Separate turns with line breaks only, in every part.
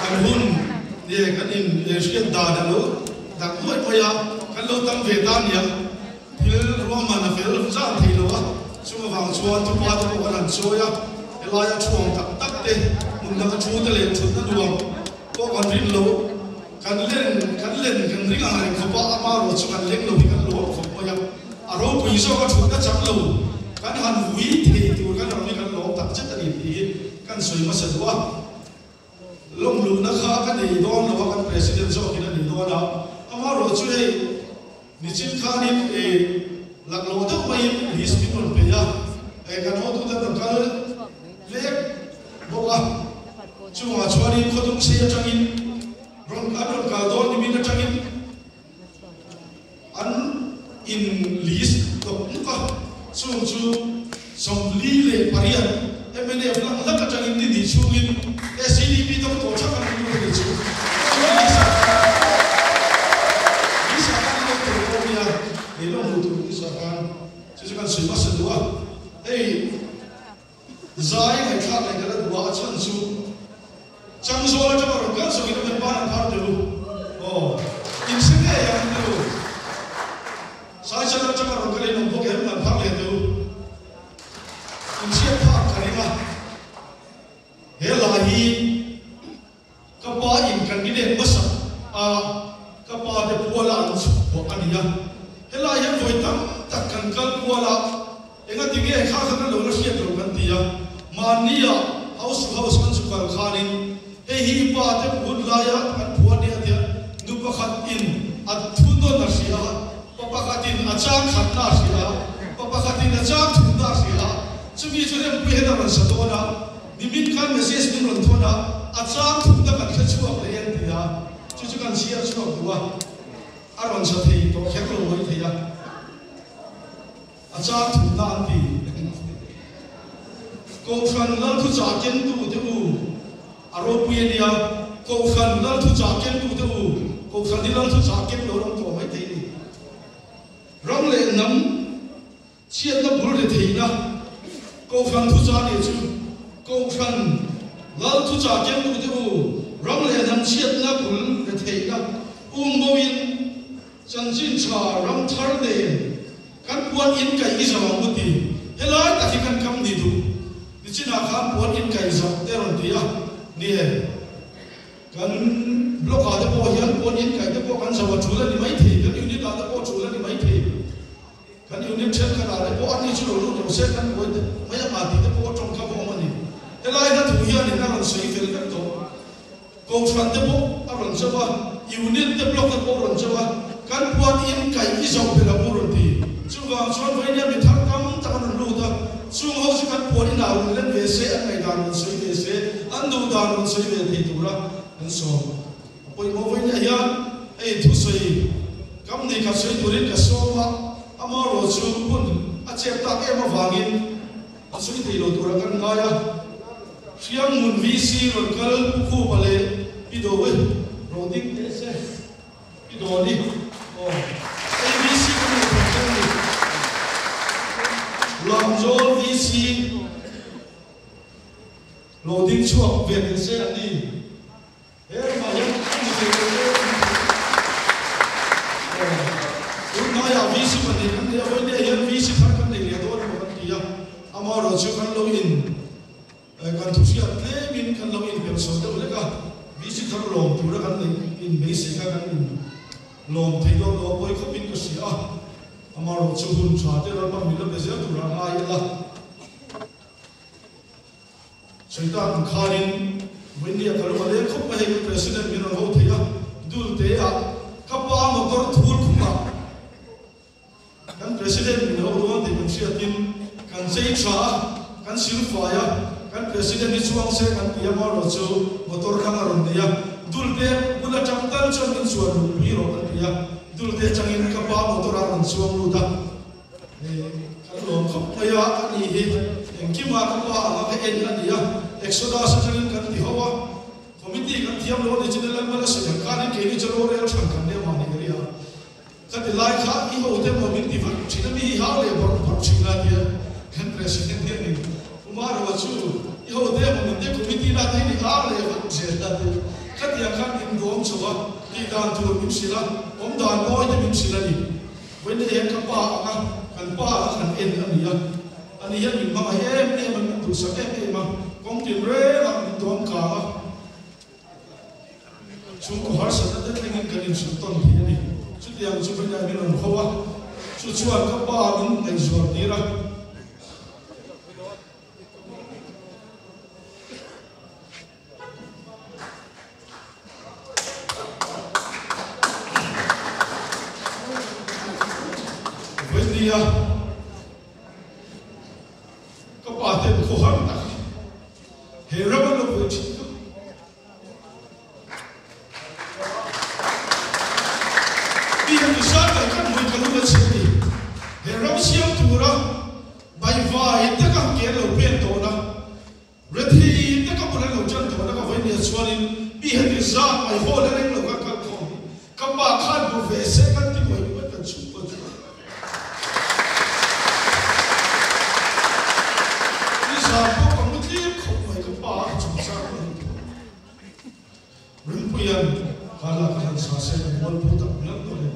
kan hun ne kan in rian da da lo dak moi poya kan lo tam ve tam ya thil roma na fel za thei lo wa suma wang chuan tu pa tu kan an choya elaya chuang tak tak te mun na chu te le chu na duam ko kan rin lo kan len kan ring ang ko pa ama ro chu kan leng lo kan lo ko poya aro pui so ka chu ka chak lo kan han hui thei tu kan ro ni kan lo tak chet ani ti kan soi ma sa wa long lu na kha kan nei don lo kan president so kin ani don na ama ro chu ei ni chin kha ni e lak lo da mai lis bin on pe ya e kan ho tu da kan le bo wa chu ma chwari ko tum se changin ron ka don ni min changin an in lis to ka chu som li le parian emene lang lang ka changin ni chungin SCDP to to cha kan ni ni chu isa kan ni to ko ya ni lo mu tu isa kan chu kan sui ma sa duwa ei zai ngai kha ngai ka duwa chan chu chang zo la cha ro kan so ni me ba na par de lu in se ne ya ni lu sai cha la cha ro ka le no bo ke na par le du in se pa ka ni ma helahi kapa in kan gide masa kapa de puala ko ania helahi han voi tam tak kan kal puala enga tinge kha kha lo la sia tro kan tia mania house kan su kal khanin e hi pa de bud la ya kan puani atia nu pa khat in at thundo na sia papa khatin achang khat na sia papa khatin achang thun na sia chumi chule pu he da man sa do na nimin kan message ni ron thona achang thum da kan khachuak le yan tia chu kan sia chuak duwa aron sa thei to khek lo hoi theya achang thum na an ti ko khan lal thu cha ken tu de u aro puenia ko khan lal thu cha ken tu de u ko khan di lal thu cha ken lo ram to mai thei ni ram le nam chiat na bul de thei na ko khan thu cha ni chu câu phần lal thu cha kem tu te u ram le nam chiat na bul de thei na bo in chan chin cha ram thar de kan puan in kai i zawang mu ti helai ta ki kan kam ni du ni china kha puan in kai zaw te ron ti ya ni he kan block a de po hian puan in kai te po kan zawa chula ni mai thei kan unit a de po chula ni mai thei kan unit chen kan a de po ani chu lo lo se kan wo mai ma ti te po trong kha bo ma ni helai na thu hian ni na ron sei fel kan to ko fan te po a ron chawa unit te block te po ron chawa kan puan in kai i zaw pe la po ron ti chu wa chon vai ne mi thar kam ta kan lu da chu ho chu kan puan in a ron len ve se an ngai dan sei ve se an du dan ron sei ve thi tu ra an so poi mo vai ne ya ei thu sei kam ni ka sei tu rin ka so ma ama ro chu pun a chep ta ke ma wangin a sui thei lo tu ra kan nga ya siang mun VC ron kal khu bale pi do we ro dik te se pi do ni VC kan ni kan ni lam jol VC lo dik chuak ve te se ani e ma ya ni te na ya VC man ni kan ni oi ne ya VC thar kan ni le do ro kan ti ya ama ro chu kan lo in kan thu sia tle min kan lo in pem so de le ka VC thar lom tu ra kan ni in me se ka kan in lom thei do lo poi ko pin ko sia ama ro chu hun cha te ro pa mi lo be se tu ra ma ya la shaitan kharin windia kalu le khop pa he president min ho theya dul te ya kapa motor thul khuma kan president min ho ro de min sia tin kan sei cha kan sil fa ya kan president ni chuang se kan piyama ro chu motor khang ron de ya dul te bula cham tal chon min chuan ru pi ro kan ya dul te changin kapa motor ron chuang lu da kan lo khop pa ya ani hi engki ma kapa ma ka en ani ya exodus changin kan ti hawa committee kan thiam lo ni chine lang mala se kan ke ni chalo re thang kan ne ma ni ri ya kan ti lai kha i ho te mo min ti va chine mi ha le bor bor china dia kan president ni umar wa chu i ho te mo min te committee na te ni ha le va je ta te dia kan in dom chowa ti dan tu nim sila om dan boy te nim sila ni when the ka pa kan pa kan en ania ni ma em ne man tu sa em ma kong ti re la ni dom ka chung ko har sa ta te ngin kan in su ton thi ni chu dia chu ba ya ni ron khawa chu chuan ka pa min ai zor ti ra dia kapaten ko har na hera ba lo chi bi han sa ta kan mo kan lo chi ni hera siam tura bai vai ta ka ke lo pen to na rethi ta ka pura lo chan to na ka vai ni chuanin bi han sa bai ho la reng lo ka ka ko ka ba khan bu ve se kan ti mo ba kan chu ko Rumpuyan kalau kan selesai dengan putar bulan boleh.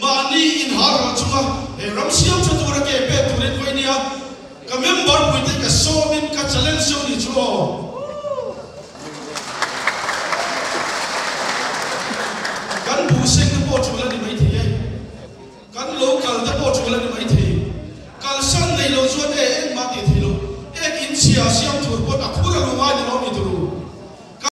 Mani in har chunga ram siam cha tura ke bu seng the boat wala ni mai the kan local the boat wala ni mai the kal san nei lo chuan e ma ti thilo ek in sia siam thur pot a